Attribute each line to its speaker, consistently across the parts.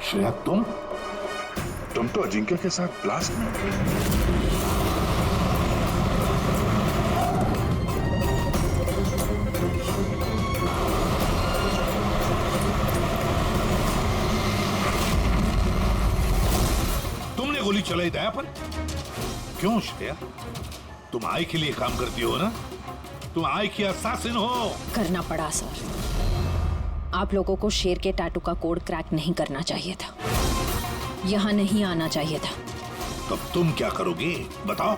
Speaker 1: श्रेया तुम तो अजिंक्य के साथ ब्लास्ट में।
Speaker 2: तुमने गोली चलाई दया पर? क्यों श्रेया? तुम आई के लिए काम करती हो ना? तुम आई की असैसिन हो।
Speaker 3: करना पड़ा सर। आप लोगों को शेर के टैटू का कोड क्रैक नहीं करना चाहिए था, यहाँ नहीं आना चाहिए था।
Speaker 2: तब तुम क्या करोगी? बताओ,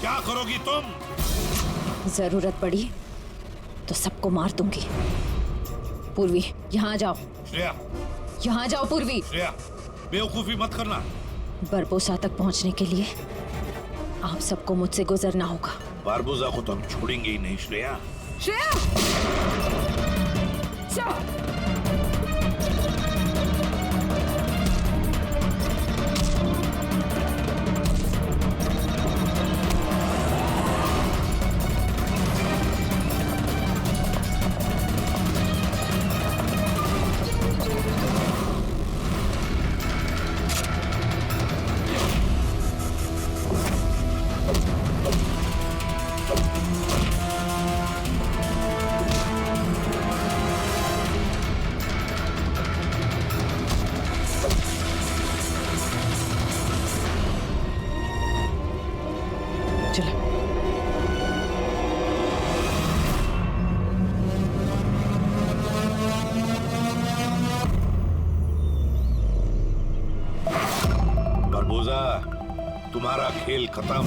Speaker 2: क्या करोगी तुम?
Speaker 3: जरूरत पड़ी तो सबको मार दूंगी। पूर्वी, यहाँ जाओ।
Speaker 2: श्रेया,
Speaker 3: यहाँ जाओ पूर्वी।
Speaker 2: श्रेया, बेवकूफी मत करना।
Speaker 3: बरबोसा तक पहुंचने के लिए आप सबको मुझसे गुजरना होगा।
Speaker 2: बारबोसा को तो हम छोड़ेंगे ही नहीं श्रेया।
Speaker 3: श्रेया!
Speaker 2: बारबोसा, तुम्हारा खेल खत्म।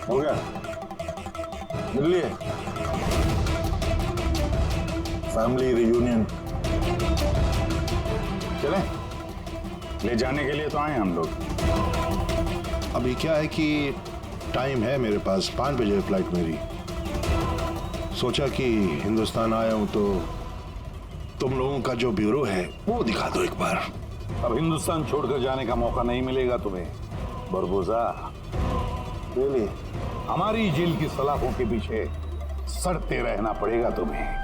Speaker 1: हो गया, दिल्ली है, फैमिली रियूनियन। चले, ले जाने के लिए तो आए हम लोग।
Speaker 4: अभी क्या है कि टाइम है मेरे पास, 5 बजे फ्लाइट मेरी। सोचा कि हिंदुस्तान आया हूं तो तुम लोगों का जो ब्यूरो है वो दिखा दो एक बार।
Speaker 1: अब हिंदुस्तान छोड़कर जाने का मौका नहीं मिलेगा तुम्हें बरबोसा। really? हमारी जेल की सलाखों के पीछे सड़ते रहना पड़ेगा तुम्हें।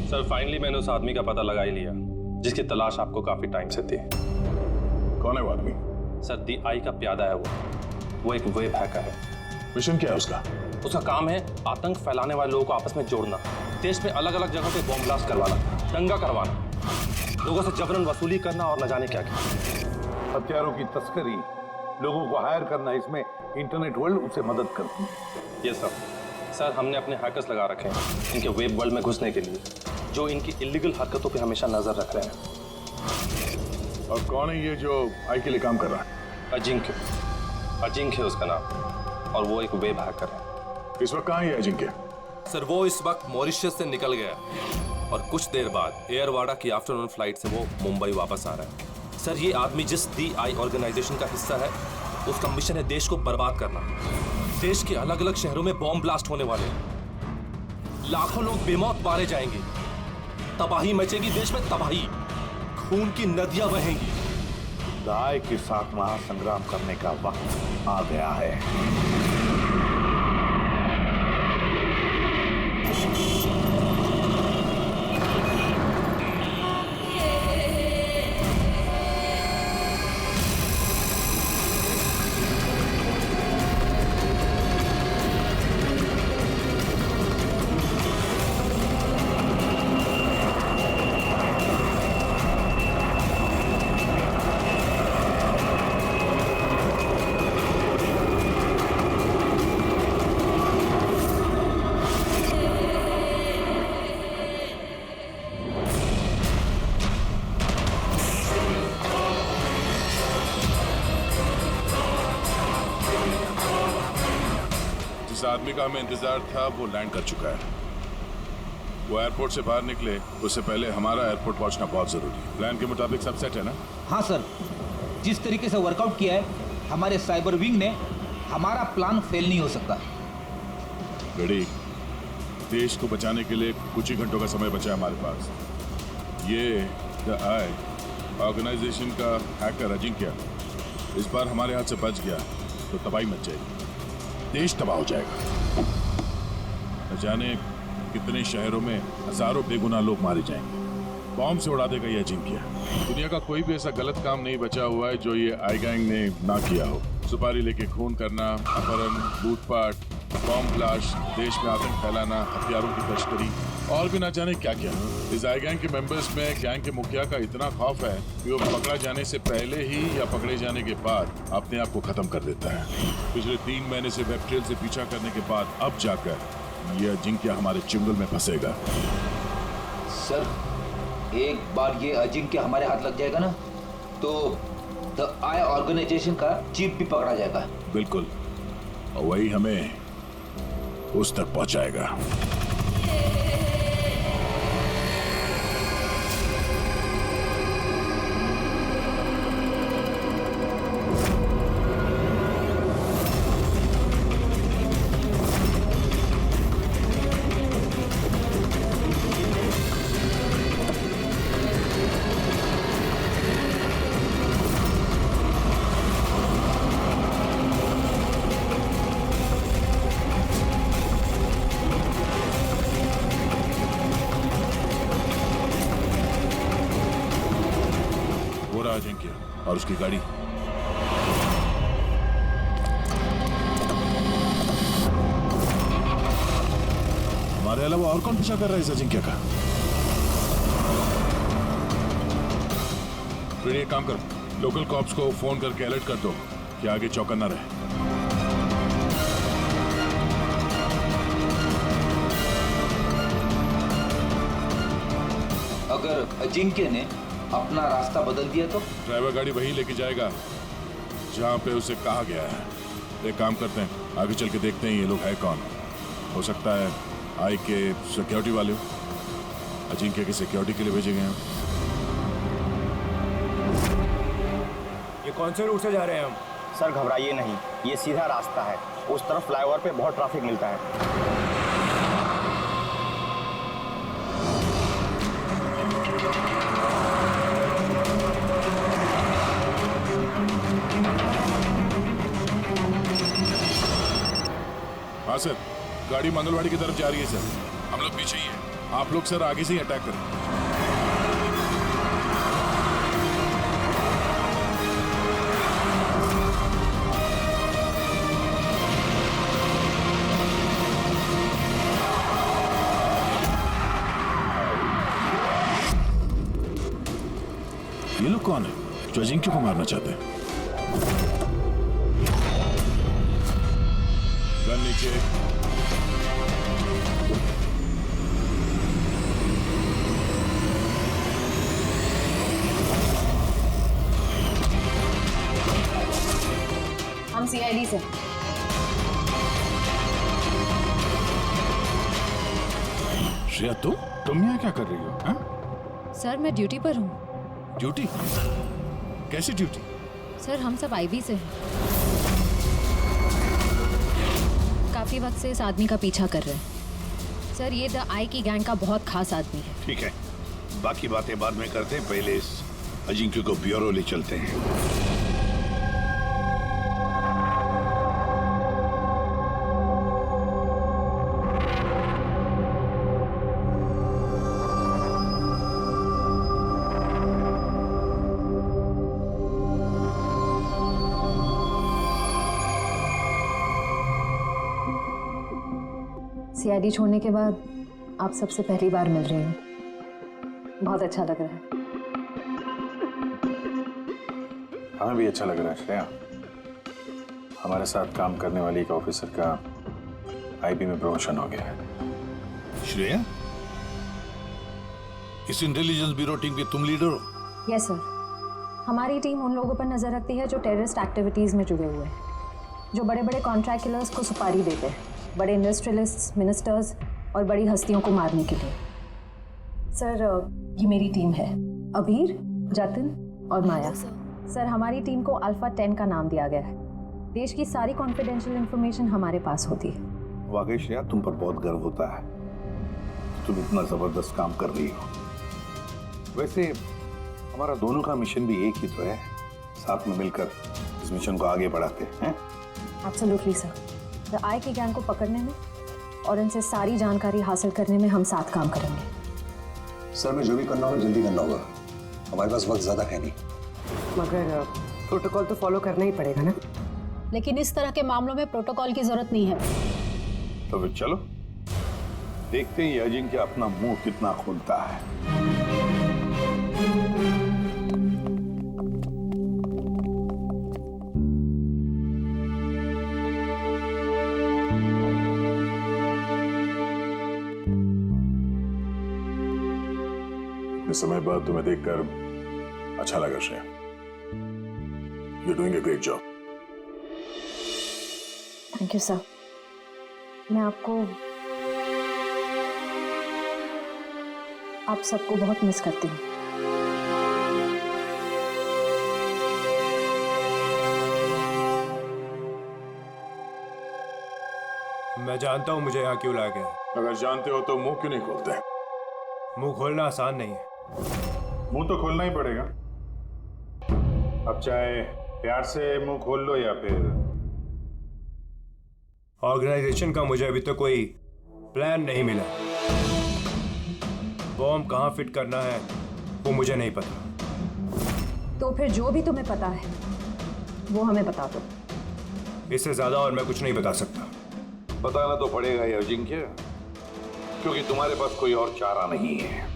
Speaker 5: सर फाइनली मैंने उस आदमी का पता लगा ही लिया जिसकी तलाश आपको काफी टाइम से थी।
Speaker 1: कौन है वो आदमी?
Speaker 5: सर दी आई का प्यादा है वो एक वेब हैकर है।
Speaker 1: मिशन क्या है उसका?
Speaker 5: उसका काम है आतंक फैलाने वाले लोगों को आपस में जोड़ना, देश में अलग अलग जगह पे बॉम्ब ब्लास्ट करवाना, दंगा करवाना, लोगों से जबरन वसूली करना और न जाने क्या क्या।
Speaker 1: हथियारों की तस्करी, लोगों को हायर करना, इसमें इंटरनेट वर्ल्ड उसे मदद करती है।
Speaker 5: ये सर हमने अपने हैकर्स लगा रखे हैं इनके वेब वर्ल्ड में घुसने के लिए, जो इनकी इलीगल हरकतों पे हमेशा नजर रख रहे हैं।
Speaker 1: और कौन है ये जो आई के लिए काम कर रहा है?
Speaker 5: अजिंक्य उसका नाम, और वो एक वेब हैकर है।
Speaker 1: इस वक्त कहाँ है अजिंक्य?
Speaker 6: सर वो इस वक्त मॉरिशस से निकल गया और कुछ देर बाद एयरवाडा की आफ्टरनून फ्लाइट से वो मुंबई वापस आ रहा है। सर ये आदमी जिस दी आई ऑर्गेनाइजेशन का हिस्सा है उसका मिशन है देश को बर्बाद करना। देश के अलग अलग शहरों में बॉम्ब ब्लास्ट होने वाले, लाखों लोग बेमौत मारे जाएंगे, तबाही मचेगी, देश में तबाही, खून की नदियां बहेंगी।
Speaker 1: दाई के साथ महासंग्राम करने का वक्त आ गया है।
Speaker 7: आदमी का हमें इंतजार था वो लैंड कर चुका है। वो एयरपोर्ट से बाहर निकले उससे पहले हमारा एयरपोर्ट पहुंचना बहुत जरूरी है। प्लान के मुताबिक सब सेट है ना?
Speaker 8: हाँ सर, जिस तरीके से वर्कआउट किया है हमारे साइबर विंग ने, हमारा प्लान फेल नहीं हो सकता।
Speaker 7: रेडी। देश को बचाने के लिए कुछ ही घंटों का समय बचा है हमारे पास। ये द आई ऑर्गेनाइजेशन का हैकर अजिंक्य इस बार हमारे हाथ से बच गया तो तबाही मच जाएगी, देश तबाह हो जाएगा। न जाने कितने शहरों में हजारों बेगुनाह लोग मारे जाएंगे। बॉम्ब से उड़ा देगा ये अजिंक्य। दुनिया का कोई भी ऐसा गलत काम नहीं बचा हुआ है जो ये आई गैंग ने ना किया हो। सुपारी लेके खून करना, अपहरण, लूटपाट, बॉम्ब ब्लास्ट, देश में आतंक फैलाना, हथियारों की तस्करी और भी ना जाने क्या क्या। इस आई गैंग के मेंबर्स में गैंग के मुखिया का इतना खौफ है कि वो पकड़ा जाने से पहले ही या पकड़े जाने के बाद अपने आप को खत्म कर देता है। पिछले 3 महीने से वेब ट्रेल से पीछा करने के बाद अब जाकर यह अजिंक्य हमारे चुंगल में फंसेगा।
Speaker 8: सर, एक बार ये अजिंक्य हमारे हाथ लग जाएगा ना तो द आई ऑर्गेनाइजेशन का चीफ भी पकड़ा जाएगा।
Speaker 7: बिल्कुल, और वही हमें उस तक पहुंचाएगा। अजिंक्य और उसकी गाड़ी। हमारे अलावा और कौन पीछा कर रहा है इस अजिंक्य का? फिर एक काम करो, लोकल कॉप्स को फोन करके अलर्ट कर दो कि आगे चौकन्ना रहे।
Speaker 8: अगर अजिंक्य ने अपना रास्ता बदल दिया तो?
Speaker 7: ड्राइवर गाड़ी वही लेके जाएगा जहां पे उसे कहा गया है। एक काम करते हैं, आगे चल के देखते हैं ये लोग है कौन। हो सकता है आई के सिक्योरिटी वाले हो, अजिंक्य की सिक्योरिटी के लिए भेजे गए हैं।
Speaker 9: ये कौन से रूट से जा रहे हैं हम?
Speaker 10: सर घबराइए नहीं, ये सीधा रास्ता है। उस तरफ फ्लाईओवर पे बहुत ट्रैफिक मिलता है।
Speaker 7: हाँ सर, गाड़ी मंगलवाड़ी की तरफ जा रही है सर। हम लोग पीछे ही हैं। आप लोग सर आगे से ही अटैक करें। ये लोग कौन है जो अजिंक्य को मारना चाहते हैं? गन नीचे।
Speaker 3: हम सीआईडी से।
Speaker 7: श्रेया, तुम यहाँ क्या कर रही हो? हाँ?
Speaker 3: सर मैं ड्यूटी पर हूँ।
Speaker 7: ड्यूटी? कैसी ड्यूटी?
Speaker 3: सर हम सब आईबी से हैं। काफी वक्त से इस आदमी का पीछा कर रहे हैं। सर ये द आई की गैंग का बहुत खास आदमी है।
Speaker 1: ठीक है, बाकी बातें बाद में करते हैं, पहले इस अजिंक्य को ब्यूरो ले चलते हैं।
Speaker 3: सीआईडी छोड़ने के बाद आप सबसे पहली बार मिल रही हूँ, बहुत अच्छा लग रहा है।
Speaker 11: हमें भी अच्छा लग रहा है श्रेया। हमारे साथ काम करने वाली एक ऑफिसर का आईबी में प्रमोशन हो गया है।
Speaker 2: श्रेया, इस इंटेलिजेंस ब्यूरो टीम के तुम लीडर हो?
Speaker 3: यस सर, हमारी टीम उन लोगों पर नजर रखती है जो टेररिस्ट एक्टिविटीज में जुड़े हुए हैं, जो बड़े बड़े कॉन्ट्रैक्ट किलर्स को सुपारी देते हैं। बड़े इंडस्ट्रियलिस्ट्स, मिनिस्टर्स और बड़ी हस्तियों को मारने के लिए। सर ये मेरी टीम है, अबीर, जतिन और माया। सर हमारी टीम को अल्फा 10 का नाम दिया गया है। देश की सारी कॉन्फिडेंशियल इंफॉर्मेशन हमारे पास होती है।
Speaker 1: वाकई श्रेया, तुम पर बहुत गर्व होता है, तुम इतना जबरदस्त काम कर रही हो। वैसे हमारा दोनों का मिशन भी एक ही तो है, साथ में मिलकर इस मिशन को आगे बढ़ाते हैं।
Speaker 3: Absolutely sir. द आई की गैंग को पकड़ने में और इनसे सारी जानकारी हासिल करने में हम साथ काम करेंगे।
Speaker 4: सर मैं जो भी करना होगा जल्दी करना होगा, हमारे पास वक्त ज्यादा है नहीं।
Speaker 12: मगर प्रोटोकॉल तो फॉलो करना ही पड़ेगा ना।
Speaker 13: लेकिन इस तरह के मामलों में प्रोटोकॉल की जरूरत नहीं है।
Speaker 1: तो फिर चलो देखते हैं ये अजिंक्य अपना मुंह कितना खोलता है।
Speaker 7: इतने समय बाद तुम्हें देखकर अच्छा लगा Shreya. You're doing a great job.
Speaker 3: Thank you sir. मैं आप सबको बहुत मिस करती हूँ।
Speaker 9: मैं जानता हूँ मुझे यहाँ क्यों लाया गया।
Speaker 7: अगर जानते हो तो मुंह क्यों नहीं खोलते?
Speaker 9: मुंह खोलना आसान नहीं है।
Speaker 11: मुंह तो खोलना ही पड़ेगा। अब चाहे प्यार से मुंह खोल लो या फिर
Speaker 9: ऑर्गेनाइजेशन का मुझे अभी तक कोई प्लान नहीं मिला। बॉम्ब कहाँ फिट करना है वो मुझे नहीं पता।
Speaker 3: तो फिर जो भी तुम्हें पता है वो हमें बता दो।
Speaker 9: इससे ज्यादा और मैं कुछ नहीं बता सकता।
Speaker 1: बताना तो पड़ेगा ये अजिंक्य, क्योंकि तुम्हारे पास कोई और चारा नहीं है।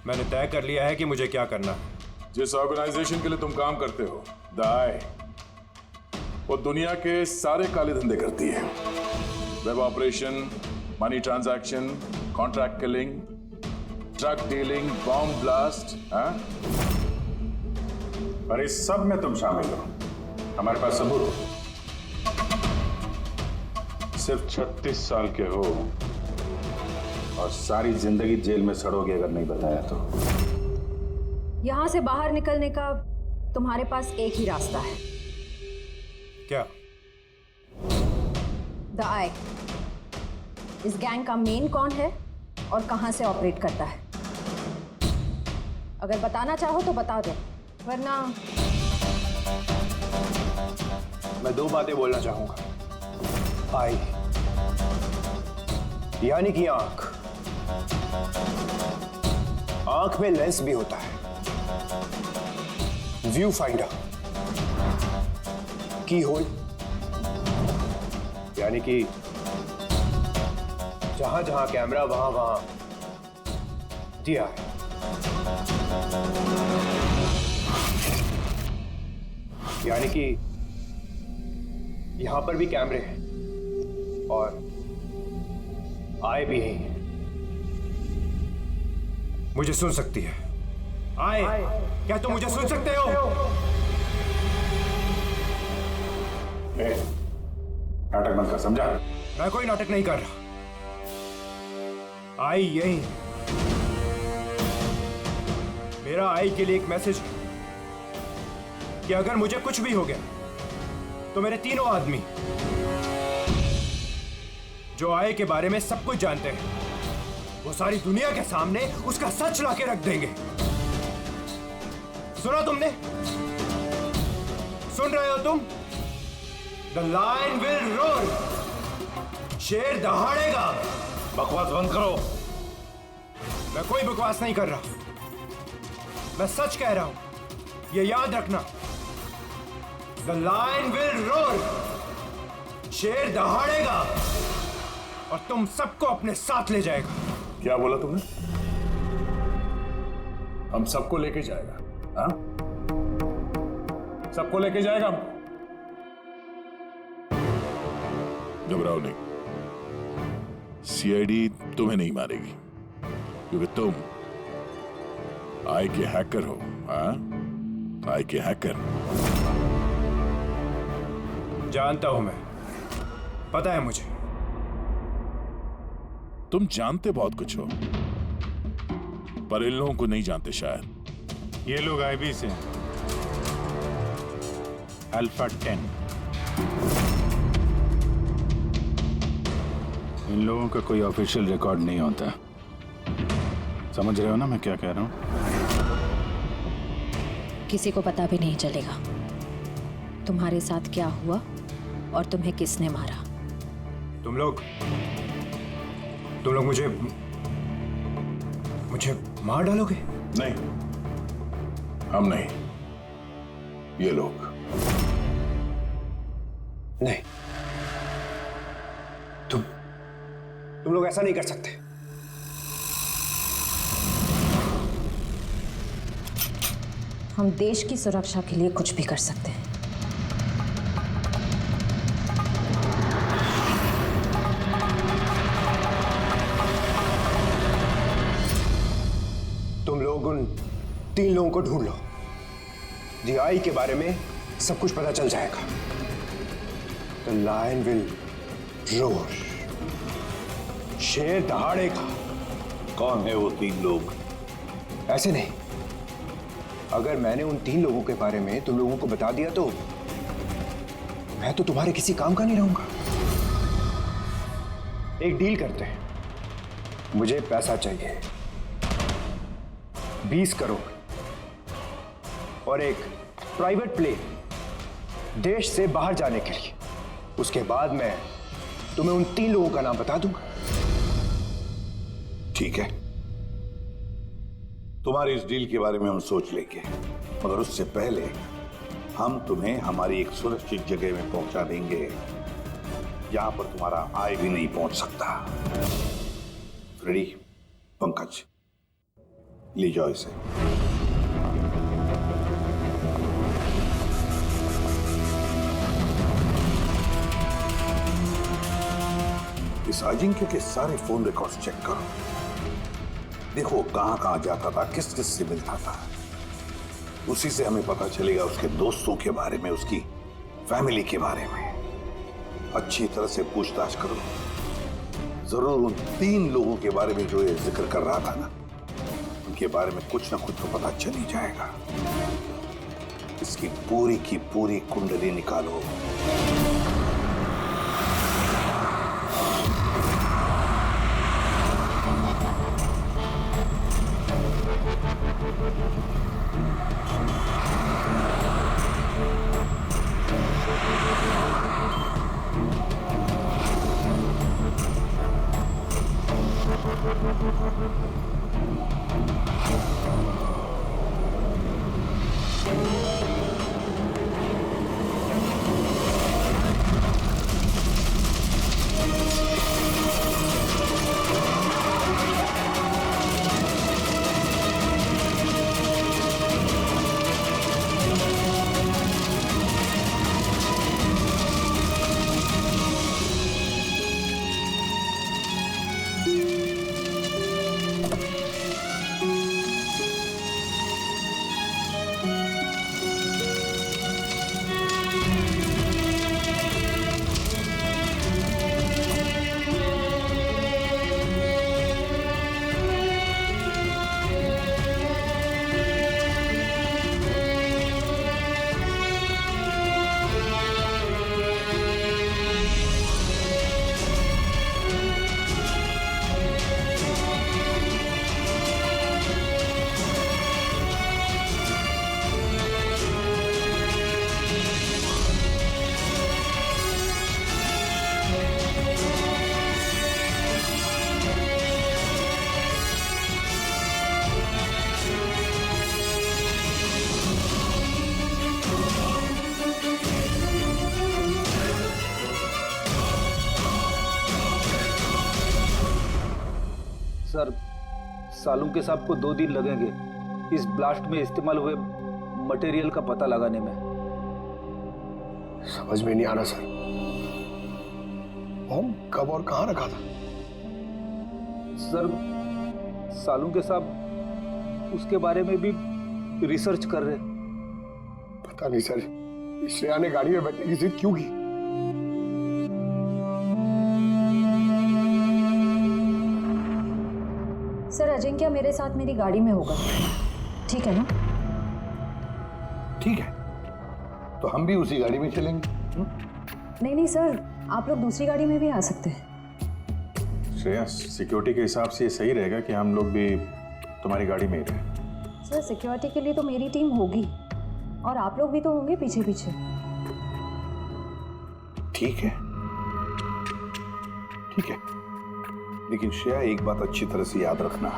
Speaker 9: मैंने तय कर लिया है कि मुझे क्या करना है।
Speaker 7: जिस ऑर्गेनाइजेशन के लिए तुम काम करते हो, द आई, वो दुनिया के सारे काले धंधे करती है। Web operation, money transaction, contract killing, drug dealing, bomb blast.
Speaker 11: पर इस सब में तुम शामिल हो, हमारे पास सबूत है। सिर्फ 36 साल के हो और सारी जिंदगी जेल में सड़ोगे अगर नहीं बताया तो।
Speaker 3: यहाँ से बाहर निकलने का तुम्हारे पास एक ही रास्ता है।
Speaker 9: क्या?
Speaker 3: द आई। इस गैंग का मेन कौन है और कहां से ऑपरेट करता है? अगर बताना चाहो तो बता दो, वरना
Speaker 10: मैं दो बातें बोलना चाहूंगा। आई यानी कि आंख। आंख में लेंस भी होता है, व्यू फाइंडर, की होल, यानी कि जहां जहां कैमरा वहां वहां दिया है। यानी कि यहां पर भी कैमरे हैं और आए भी हैं।
Speaker 9: मुझे सुन सकती है? आए, क्या तुम मुझे सुन सकते हो?
Speaker 11: नाटक मत कर, समझा?
Speaker 9: मैं कोई नाटक नहीं कर रहा। आई यही, मेरा आई के लिए एक मैसेज है कि अगर मुझे कुछ भी हो गया तो मेरे तीनों आदमी जो आई के बारे में सब कुछ जानते हैं, वो सारी दुनिया के सामने उसका सच लाके रख देंगे। सुना तुमने? सुन रहे हो तुम? The lion will roar. शेर दहाड़ेगा।
Speaker 1: बकवास बंद करो।
Speaker 9: मैं कोई बकवास नहीं कर रहा, मैं सच कह रहा हूं। ये याद रखना, द लायन विल रोर। शेर दहाड़ेगा और तुम सबको अपने साथ ले जाएगा।
Speaker 7: क्या बोला तुमने? हम सबको लेके जाएगा? हाँ, सबको लेके जाएगा हमको। घबराओ नहीं, सीआईडी तुम्हें नहीं मारेगी, क्योंकि तुम आई के हैकर हो। हाँ, आई के हैकर।
Speaker 9: जानता हूं मैं, पता है मुझे।
Speaker 7: तुम जानते बहुत कुछ हो, पर इन लोगों को नहीं जानते शायद।
Speaker 11: ये लोग आईबी से हैं, अल्फा 10। इन लोगों का कोई ऑफिशियल रिकॉर्ड नहीं होता। समझ रहे हो ना मैं क्या कह रहा हूं?
Speaker 3: किसी को पता भी नहीं चलेगा तुम्हारे साथ क्या हुआ और तुम्हें किसने मारा।
Speaker 9: तुम लोग मुझे मार डालोगे?
Speaker 4: नहीं, हम नहीं, ये लोग।
Speaker 9: नहीं, तुम लोग ऐसा नहीं कर सकते।
Speaker 3: हम देश की सुरक्षा के लिए कुछ भी कर सकते हैं।
Speaker 9: तुम लोग उन 3 लोगों को ढूंढ लो। DI के बारे में सब कुछ पता चल जाएगा। The lion will roar। शेर दहाड़ेगा।
Speaker 1: कौन है वो 3 लोग?
Speaker 9: ऐसे नहीं, अगर मैंने उन 3 लोगों के बारे में तुम लोगों को बता दिया तो मैं तो तुम्हारे किसी काम का नहीं रहूंगा। एक डील करते हैं, मुझे पैसा चाहिए 20 करोड़ और एक प्राइवेट प्लेन देश से बाहर जाने के लिए। उसके बाद मैं तुम्हें उन 3 लोगों का नाम बता दूंगा।
Speaker 1: ठीक है, तुम्हारी इस डील के बारे में हम सोच लेंगे, मगर उससे पहले हम तुम्हें हमारी एक सुरक्षित जगह में पहुंचा देंगे जहां पर तुम्हारा आय भी नहीं पहुंच सकता। फ्रेडी, पंकज, ले जाओ इसे। इस अजिंक्य के सारे फोन रिकॉर्ड्स चेक करो। देखो कहां कहां जाता था, किस किस से मिलता था। उसी से हमें पता चलेगा उसके दोस्तों के बारे में, उसकी फैमिली के बारे में। अच्छी तरह से पूछताछ करो। जरूर उन 3 लोगों के बारे में जो ये जिक्र कर रहा था ना, उनके बारे में कुछ ना कुछ तो पता चल ही जाएगा। इसकी पूरी की पूरी कुंडली निकालो।
Speaker 8: सर, सालुंके के साहब को 2 दिन लगेंगे इस ब्लास्ट में इस्तेमाल हुए मटेरियल का पता लगाने में।
Speaker 9: समझ में नहीं आ रहा सर, बॉम्ब कब और कहां रखा था?
Speaker 8: सर, सालुंके साहब उसके बारे में भी रिसर्च कर रहे।
Speaker 9: पता नहीं सर, श्रेया ने गाड़ी में बैठने की जिद क्यों की?
Speaker 3: अजिंक्य मेरे साथ मेरी गाड़ी में होगा, ठीक है ना?
Speaker 1: ठीक है, तो हम भी उसी गाड़ी में चलेंगे।
Speaker 3: नहीं नहीं सर, आप लोग दूसरी गाड़ी में भी आ सकते हैं।
Speaker 11: श्रेया, सिक्योरिटी के हिसाब से ये सही रहेगा कि हम लोग भी तुम्हारी गाड़ी में ही रहें।
Speaker 3: सर सिक्योरिटी के लिए तो मेरी टीम होगी और आप लोग भी तो होंगे पीछे पीछे।
Speaker 1: ठीक है, ठीक है, लेकिन श्रेया एक बात अच्छी तरह से याद रखना,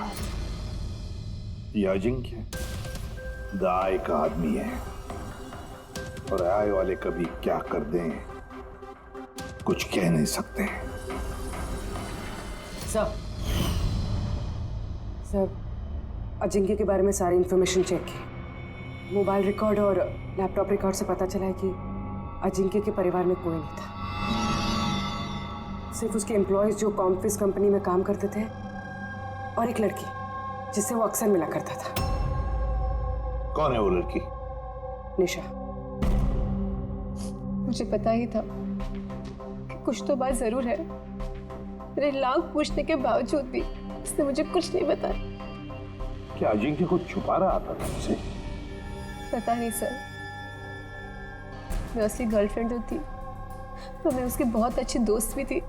Speaker 1: ये अजिंक्य द आई का आदमी है और आय वाले कभी क्या कर दें कुछ कह नहीं सकते।
Speaker 12: सर, अजिंक्य के बारे में सारी इंफॉर्मेशन चेक की। मोबाइल रिकॉर्ड और लैपटॉप रिकॉर्ड से पता चला है कि अजिंक्य के परिवार में कोई नहीं था। सिर्फ उसके एम्प्लॉयज जो कॉम्फिस कंपनी में काम करते थे और एक लड़की जिससे वो अक्सर मिला करता था।
Speaker 1: कौन है वो लड़की?
Speaker 12: निशा।
Speaker 14: मुझे पता ही था कि कुछ तो बात जरूर है। मेरे लाख पूछने के बावजूद भी उसने मुझे कुछ नहीं बताया।
Speaker 1: क्या अजिंक्य को छुपा रहा था तुमसे?
Speaker 14: पता नहीं सर, मैं उसकी गर्लफ्रेंड जो थी तो मैं उसकी बहुत अच्छी दोस्त भी थी,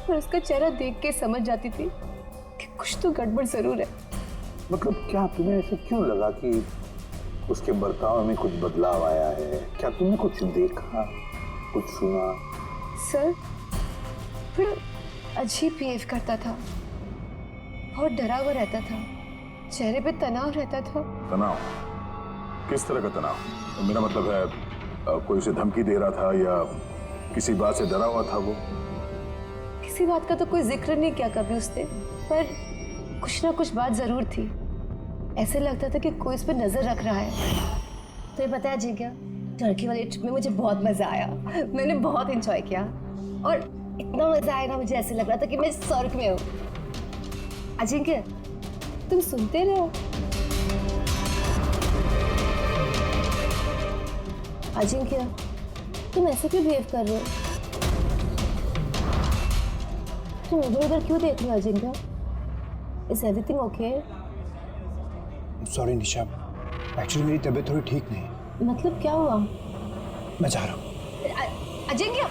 Speaker 14: पर उसका चेहरा देख के समझ जाती थी कि कुछ तो गड़बड़ जरूर है।
Speaker 1: मतलब क्या तुम्हें ऐसे क्यों लगा कि उसके बर्ताव में कुछ बदलाव आया है? क्या तुमने कुछ देखा, कुछ सुना?
Speaker 14: सर, फिर अजीब बिहेव करता था, बहुत डरा हुआ रहता था, चेहरे पे तनाव रहता था।
Speaker 11: तनाव? किस तरह का तनाव? मेरा मतलब है कोई उसे धमकी दे रहा था या किसी बात से डरा हुआ था वो?
Speaker 14: किसी बात का तो कोई जिक्र नहीं किया कभी उसने, पर कुछ ना कुछ बात जरूर थी। ऐसे लगता था कि कोई उस पर नजर रख रहा है।
Speaker 3: तो ये पता है अजिंक्य, टर्की वाली ट्रिप में मुझे बहुत मजा आया। मैंने बहुत एंजॉय किया और इतना मजा आया ना, मुझे ऐसे लग रहा था कि मैं स्वर्ग में हूँ। अजिंक्य,
Speaker 14: तुम सुनते रहो।
Speaker 3: अजिंक्य, तुम ऐसे क्यों बिहेव कर रहे हो? तुम इधर उधर क्यों देख रहे हो Ajinkya? Is everything okay?
Speaker 9: Sorry Nisha, actually मेरी तबीयत थोड़ी ठीक नहीं।
Speaker 3: मतलब क्या हुआ?
Speaker 9: मैं जा रहा हूँ।
Speaker 3: अजिंक्य,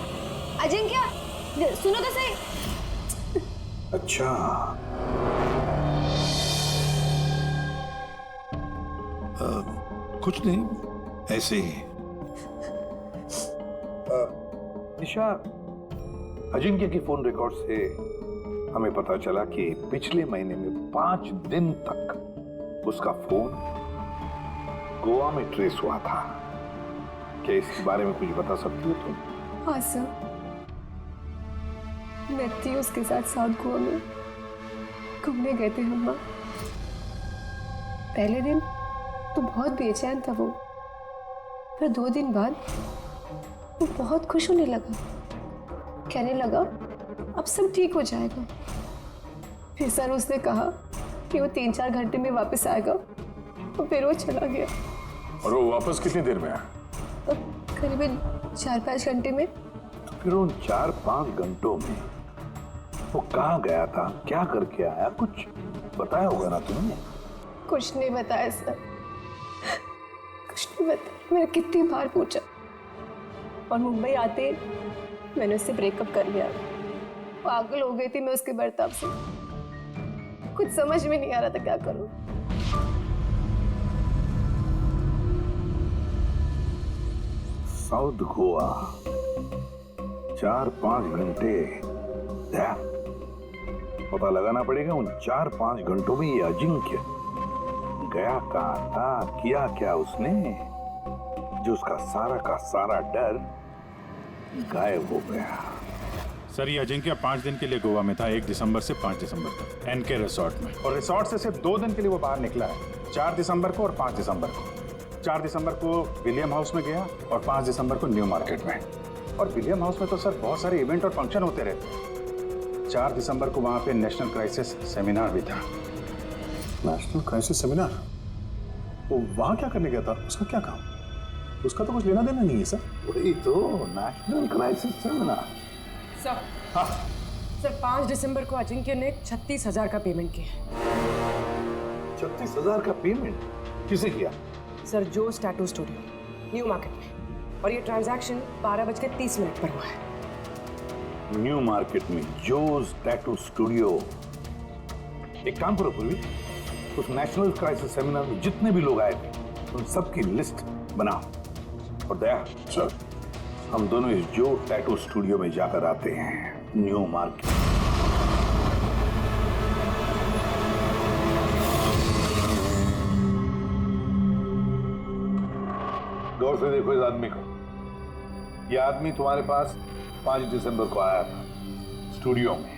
Speaker 3: अजिंक्य, सुनो तो सही।
Speaker 1: अच्छा, कुछ नहीं, ऐसे ही। निशा, अजिंक्य की फोन रिकॉर्ड से हमें पता चला कि पिछले महीने में 5 दिन तक उसका फोन गोवा में ट्रेस हुआ था। क्या इसके बारे में कुछ बता सकती हो तुम?
Speaker 14: हाँ सर, मैं थी उसके साथ साउथ गोवा में, घूमने गए थे हम वहाँ। पहले दिन तो बहुत बेचैन था वो, फिर 2 दिन बाद वो बहुत खुश होने लगा, कहने लगा अब सब ठीक हो जाएगा। फिर सर उसने कहा कि वो 3-4 घंटे में वापस आएगा, तो फिर वो चला गया।
Speaker 11: और वो वापस कितनी देर में आया?
Speaker 14: करीबन 4-5 घंटे में।
Speaker 1: तो फिर उन 4-5 घंटों में वो कहाँ गया था, क्या करके आया, कुछ बताया होगा ना तुमने?
Speaker 14: कुछ नहीं बताया सर, कुछ नहीं बताया। मैंने कितनी बार पूछा और मुंबई आते मैंने उससे ब्रेकअप कर लिया। पागल हो गई थी मैं उसके बर्ताव से, कुछ समझ में नहीं आ रहा था क्या करूं।
Speaker 1: साउथ गोवा 4-5 घंटे, पता लगाना पड़ेगा उन 4-5 घंटों में ये अजिंक्य गया कहाँ था, किया क्या उसने, जो उसका सारा का सारा डर गायब हो गया।
Speaker 7: सर, ये अजिंक्य 5 दिन के लिए गोवा में था, 1 दिसंबर से 5 दिसंबर तक एनके रिसोर्ट में।
Speaker 11: और रिसोर्ट से सिर्फ 2 दिन के लिए वो बाहर निकला है, 4 दिसंबर को और 5 दिसंबर को। 4 दिसंबर को विलियम हाउस में गया और 5 दिसंबर को न्यू मार्केट में। और विलियम हाउस में तो सर बहुत सारे इवेंट और फंक्शन होते रहते। 4 दिसंबर को वहाँ पे नेशनल क्राइसिस सेमिनार भी था। National crisis seminar? वो वहाँ क्या करने गया था? उसका क्या काम? उसका तो कुछ लेना देना नहीं है सर।
Speaker 1: वही तो नेशनल क्राइसिस सेमिनार।
Speaker 12: सर,
Speaker 11: हाँ
Speaker 12: सर 5 दिसंबर को अजिंक्य ने 36,000 का पेमेंट किया।
Speaker 1: 36,000 का पेमेंट किसे किया?
Speaker 12: सर जोस टैटू स्टूडियो न्यू मार्केट में, और ये ट्रांजैक्शन 12:30 पर हुआ है।
Speaker 1: न्यू मार्केट में जोस टैटू स्टूडियो। एक काम करो पूर्वी, उस नेशनल क्राइसिस सेमिनार में जितने भी लोग आए थे उन सबकी लिस्ट बनाओ। और दया सर, हम दोनों इस जो टैटू स्टूडियो में जाकर आते हैं, न्यू मार्केट। गौर से देखो इस आदमी को। यह आदमी तुम्हारे पास 5 दिसंबर को आया था स्टूडियो में,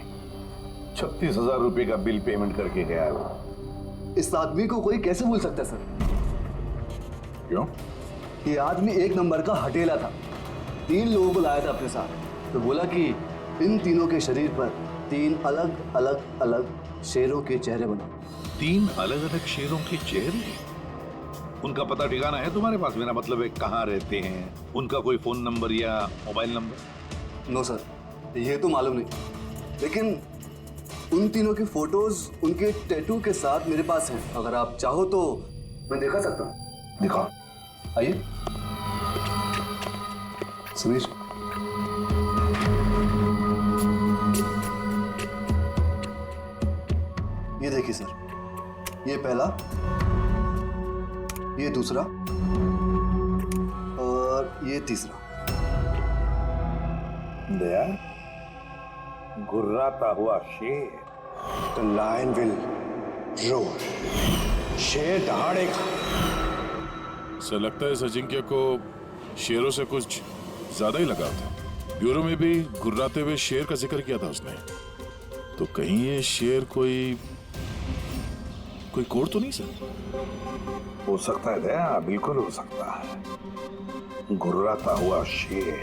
Speaker 1: 36,000 रुपए का बिल पेमेंट करके गया है वो।
Speaker 15: इस आदमी को कोई कैसे भूल सकता है सर?
Speaker 1: क्यों?
Speaker 15: ये आदमी एक नंबर का हटेला था। 3 लोगों को लाया था अपने साथ, तो बोला कि इन तीनों के शरीर पर 3 अलग अलग अलग शेरों के चेहरे बनाओ।
Speaker 1: 3 अलग अलग शेरों के चेहरे? उनका पता ठिकाना है तुम्हारे पास? मेरा मतलब है कहाँ रहते हैं, उनका कोई फोन नंबर या मोबाइल नंबर?
Speaker 15: नो सर, ये तो मालूम नहीं, लेकिन उन तीनों की फोटोज उनके टैटू के साथ मेरे पास हैं। अगर आप चाहो तो मैं दिखा सकता हूँ।
Speaker 1: दिखाओ,
Speaker 15: आइए। सुनीश, ये देखिए सर, ये पहला, ये दूसरा और ये तीसरा।
Speaker 1: दया, गुर्राता हुआ शेर।
Speaker 9: The lion will roar. शेर दहाड़ेगा।
Speaker 7: सर लगता है इस अजिंक्य को शेरों से कुछ ज्यादा ही लगाव था। ब्यूरो में भी गुर्राते हुए शेर का जिक्र किया था उसने। तो कहीं ये शेर कोई कोड तो नहीं सर?
Speaker 1: हो सकता है दया, बिल्कुल हो सकता है। गुर्राता हुआ शेर,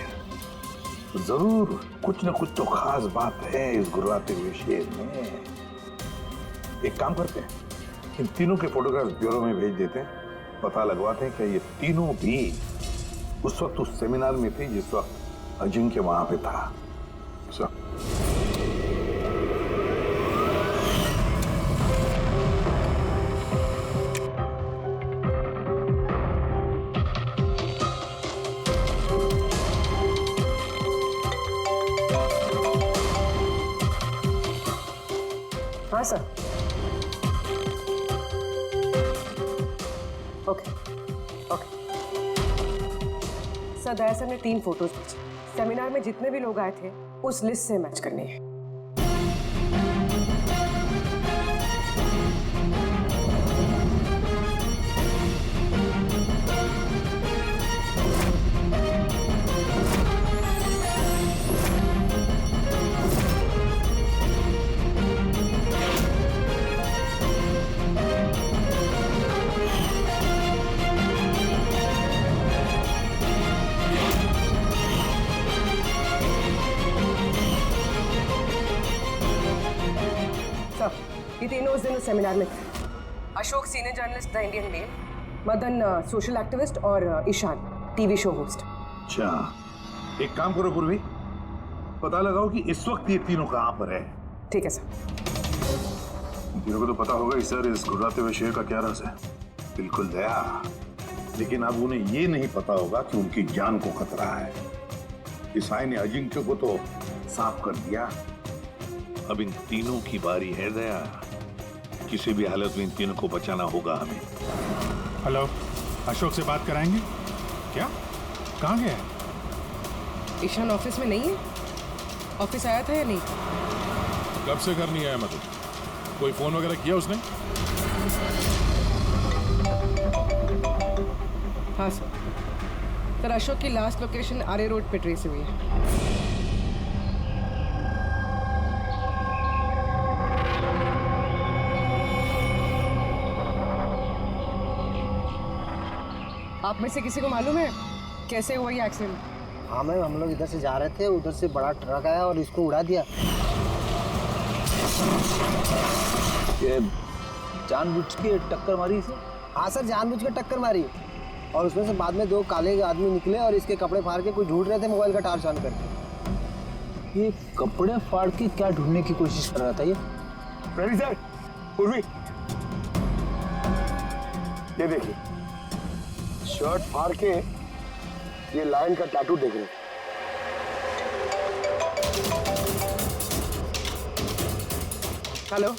Speaker 1: जरूर कुछ न कुछ तो खास बात है इस गुर्राते हुए शेर में। एक काम करते हैं, इन तीनों के फोटोग्राफ्स ब्यूरो में भेज देते हैं, पता लगवाते हैं कि ये तीनों भी उस वक्त उस सेमिनार में थे जिस वक्त अजिंक्य वहां पे था।
Speaker 12: हाँ सर। ओके ओके सर, दया सर ने 3 फोटोज भेजे। सेमिनार में जितने भी लोग आए थे उस लिस्ट से मैच करनी है। ये तीनों उस दिन उस सेमिनार में थे। Ashok senior journalist the Indian mail, Madan social activist और ईशान टीवी शो होस्ट।
Speaker 1: अच्छा, एक काम करो पूर्वी, पता लगाओ कि इस वक्त ये तीनों कहाँ पर है।
Speaker 12: ठीक है सर।
Speaker 11: तीनों को तो पता होगा ही सर इस गुर्राते हुए शेर का क्या राज है।
Speaker 1: बिल्कुल दया, लेकिन अब उन्हें ये नहीं पता होगा कि उनकी जान को खतरा है। ईसाई ने अजिंक्य को तो साफ कर दिया, अब इन तीनों की बारी है दया। किसी भी हालत में इन तीनों को बचाना होगा हमें।
Speaker 11: हेलो, अशोक से बात कराएंगे क्या? कहाँ गया है?
Speaker 12: ईशान ऑफिस में नहीं है? ऑफिस आया था या नहीं?
Speaker 7: कब से घर नहीं आया? मतलब कोई फोन वगैरह किया उसने?
Speaker 12: हाँ सर, अशोक की लास्ट लोकेशन आरे रोड पे ट्रेस हुई है। आप में से किसी को मालूम है कैसे हुआ ये एक्सीडेंट?
Speaker 16: हाँ मैम, हम लोग इधर से जा रहे थे, उधर से बड़ा ट्रक आया और इसको उड़ा दिया।
Speaker 8: ये जानबूझ के टक्कर मारी इसे?
Speaker 16: हाँ सर, जानबूझ के टक्कर मारी, और उसमें से बाद में 2 काले आदमी निकले और इसके कपड़े फाड़ के कुछ ढूंढ रहे थे मोबाइल का टार्च ऑन करके।
Speaker 8: ये कपड़े फाड़ के क्या ढूंढने की कोशिश कर रहा था ये?
Speaker 9: रवि सर, उर्वी, ये देखिए, शर्ट फाड़ के ये लायन का टैटू देख रहे हैं। हेलो,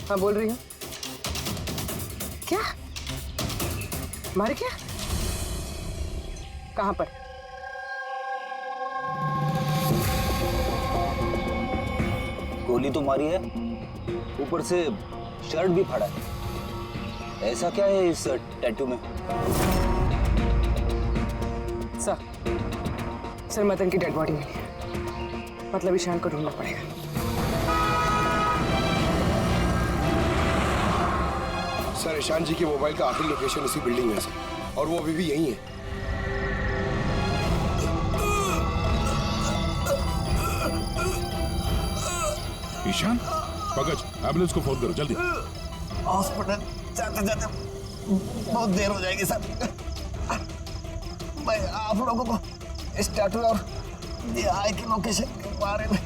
Speaker 9: हाँ बोल रही हूँ। क्या मारे क्या? कहाँ पर?
Speaker 8: गोली तो मारी है, ऊपर से शर्ट भी फाड़ा है। ऐसा क्या है इस टैटू में?
Speaker 12: सर मदन की डेड बॉडी मिली है, मतलब ईशान को ढूंढना पड़ेगा।
Speaker 9: सर ईशान जी के मोबाइल का आखिरी लोकेशन इसी बिल्डिंग में है सर, और वो अभी भी यहीं है।
Speaker 7: ईशान, पंकज, एम्बुलेंस को फोन करो जल्दी।
Speaker 15: हॉस्पिटल जाते जाते बहुत देर हो जाएगी सर। मैं आप लोगों को इस टैटू और आई की लोकेशन के बारे में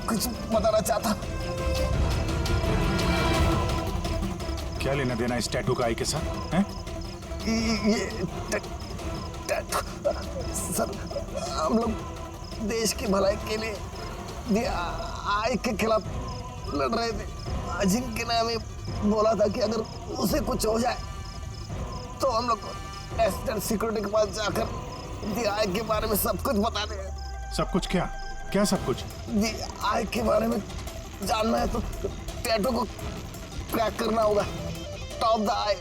Speaker 15: कुछ बताना चाहता।
Speaker 11: क्या लेना देना इस टैटू का आई के साथ हैं?
Speaker 15: ये टैटू सर, हम लोग देश की भलाई के लिए आई के खिलाफ लड़ रहे थे। अजिंक्य ने हमें बोला था कि अगर उसे कुछ हो जाए तो हम लोग एस्टेट सिक्योरिटी के पास जाकर आई के बारे में सब कुछ बता देंगे।
Speaker 11: सब कुछ क्या? क्या सब कुछ?
Speaker 15: आई के बारे में जानना है तो टैटू को क्रैक करना होगा। Top the eye.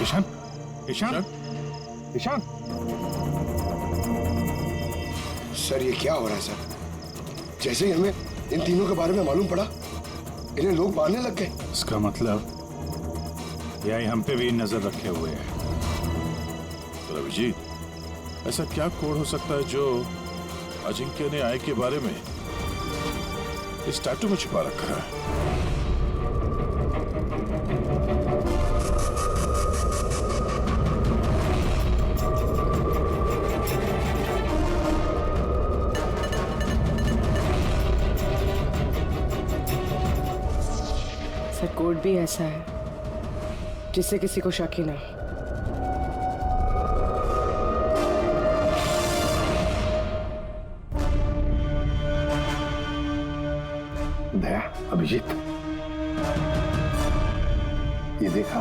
Speaker 11: Ishan, Ishan, Ishan.
Speaker 9: Sir ये क्या हो रहा है सर? जैसे ही हमें इन तीनों के बारे में मालूम पड़ा, इन्हें लोग मारने लग गए।
Speaker 11: इसका मतलब यही हम पे भी नजर रखे हुए है।
Speaker 7: रविजीत, ऐसा क्या कोड हो सकता है जो अजिंक्य ने आई के बारे में इस टैटू में छिपा रखा है?
Speaker 12: सर कोड भी ऐसा है जिससे किसी को शक ही ना।
Speaker 1: दया, अभिजीत, ये देखा,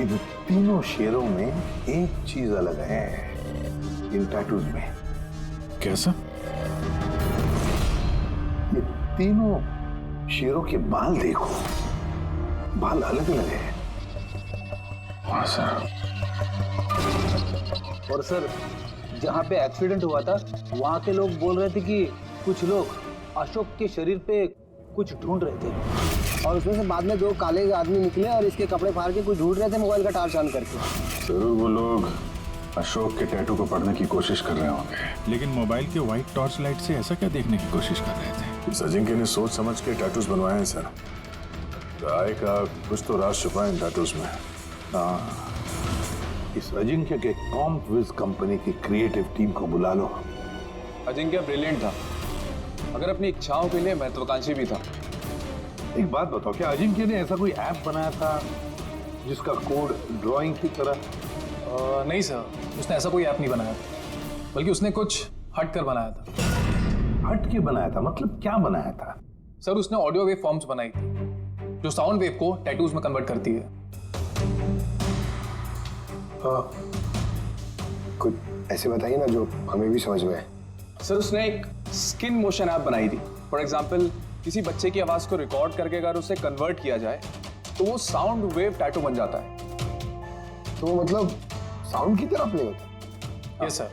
Speaker 1: इन तीनों शेरों में एक चीज अलग है इन टैटूज में।
Speaker 11: कैसा?
Speaker 1: ये तीनों शेरों के बाल देखो, बाल अलग अलग है। हाँ सर।
Speaker 8: और सर, जहाँ पे एक्सीडेंट हुआ था वहाँ के लोग बोल रहे थे कि कुछ लोग अशोक के शरीर पे कुछ ढूंढ रहे थे,
Speaker 16: और उसमें से बाद में 2 काले आदमी निकले और इसके कपड़े फाड़ के कुछ ढूंढ रहे थे मोबाइल का टार्च ऑन करके।
Speaker 11: जरूर वो लोग अशोक के टैटू को पढ़ने की कोशिश कर रहे होंगे, लेकिन मोबाइल के व्हाइट टॉर्च लाइट से ऐसा क्या देखने की कोशिश कर रहे थे?
Speaker 4: इस अजिंक्य ने सोच समझ के टैटूज बनवाए हैं सर। राय का कुछ तो राज छुपा है इन टैटूज में।
Speaker 1: हाँ, इस अजिंक्य के कॉम्पविज कंपनी की क्रिएटिव टीम को बुला लो।
Speaker 17: अजिंक्य ब्रिलियंट था, मगर अपनी इच्छाओं के लिए महत्वाकांक्षी भी था।
Speaker 1: एक बात बताओ, क्या अजिंक्य ने ऐसा कोई ऐप बनाया था जिसका कोड ड्राइंग की तरह?
Speaker 17: नहीं सर, उसने ऐसा कोई ऐप नहीं बनाया था, बल्कि उसने कुछ हट कर बनाया था।
Speaker 1: हट के बनाया था? मतलब क्या बनाया था?
Speaker 17: सर, उसने ऑडियो वेव फॉर्म्स बनाई थी जो साउंड वेव को टैटूज में कन्वर्ट करती है।
Speaker 9: कुछ ऐसे बताइए ना जो हमें भी समझ में आए।
Speaker 17: सर, उसने एक स्किन मोशन ऐप बनाई थी। फॉर एग्जाम्पल, किसी बच्चे की आवाज को रिकॉर्ड करके अगर उसे कन्वर्ट किया जाए तो वो साउंड वेव टैटू बन जाता है।
Speaker 9: तो मतलब साउंड की तरह प्ले होता है?
Speaker 17: Yes sir.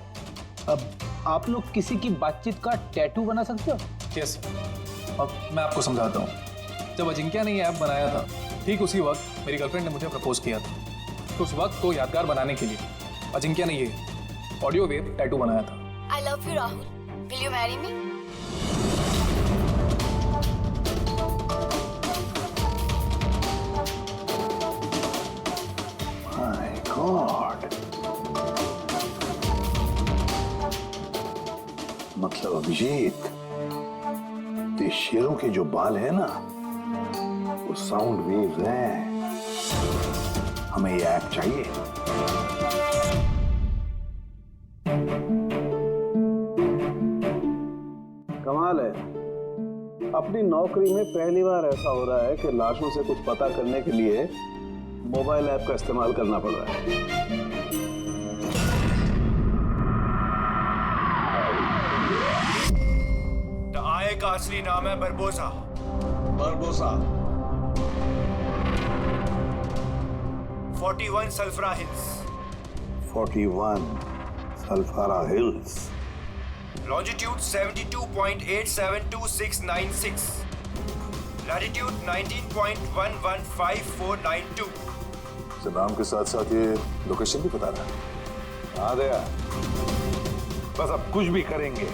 Speaker 8: अब आप लोग किसी की बातचीत का टैटू बना सकते हो?
Speaker 17: Yes sir. अब मैं आपको समझाता हूँ। जब अजिंक्य ने ये ऐप बनाया था, ठीक उसी वक्त मेरी गर्लफ्रेंड ने मुझे प्रपोज किया था। तो उस वक्त को यादगार बनाने के लिए अजिंक्य ने ये ऑडियो वेव टैटू बनाया था।
Speaker 18: I love you, Rahul. Will you marry me?
Speaker 1: My God. मतलब अभिजीत, ये शेरों के जो बाल है ना, वो साउंड वेव्स हैं। हमें ये ऐप चाहिए।
Speaker 19: कमाल है, अपनी नौकरी में पहली बार ऐसा हो रहा है कि लाशों से कुछ पता करने के लिए मोबाइल ऐप का इस्तेमाल करना पड़ रहा है।
Speaker 9: आय का असली नाम है बरबोसा।
Speaker 19: बरबोसा
Speaker 9: 41 सल्फरा हिल्स।
Speaker 1: 41 सल्फारा हिल्स।
Speaker 9: लॉन्जिट्यूड 72.872696। लैटिट्यूड 19.115492।
Speaker 7: सर नाम के साथ साथ ये लोकेशन भी बता रहा है।
Speaker 1: हाँ दया, बस अब कुछ भी करेंगे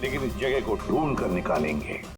Speaker 1: लेकिन इस जगह को ढूंढ कर निकालेंगे।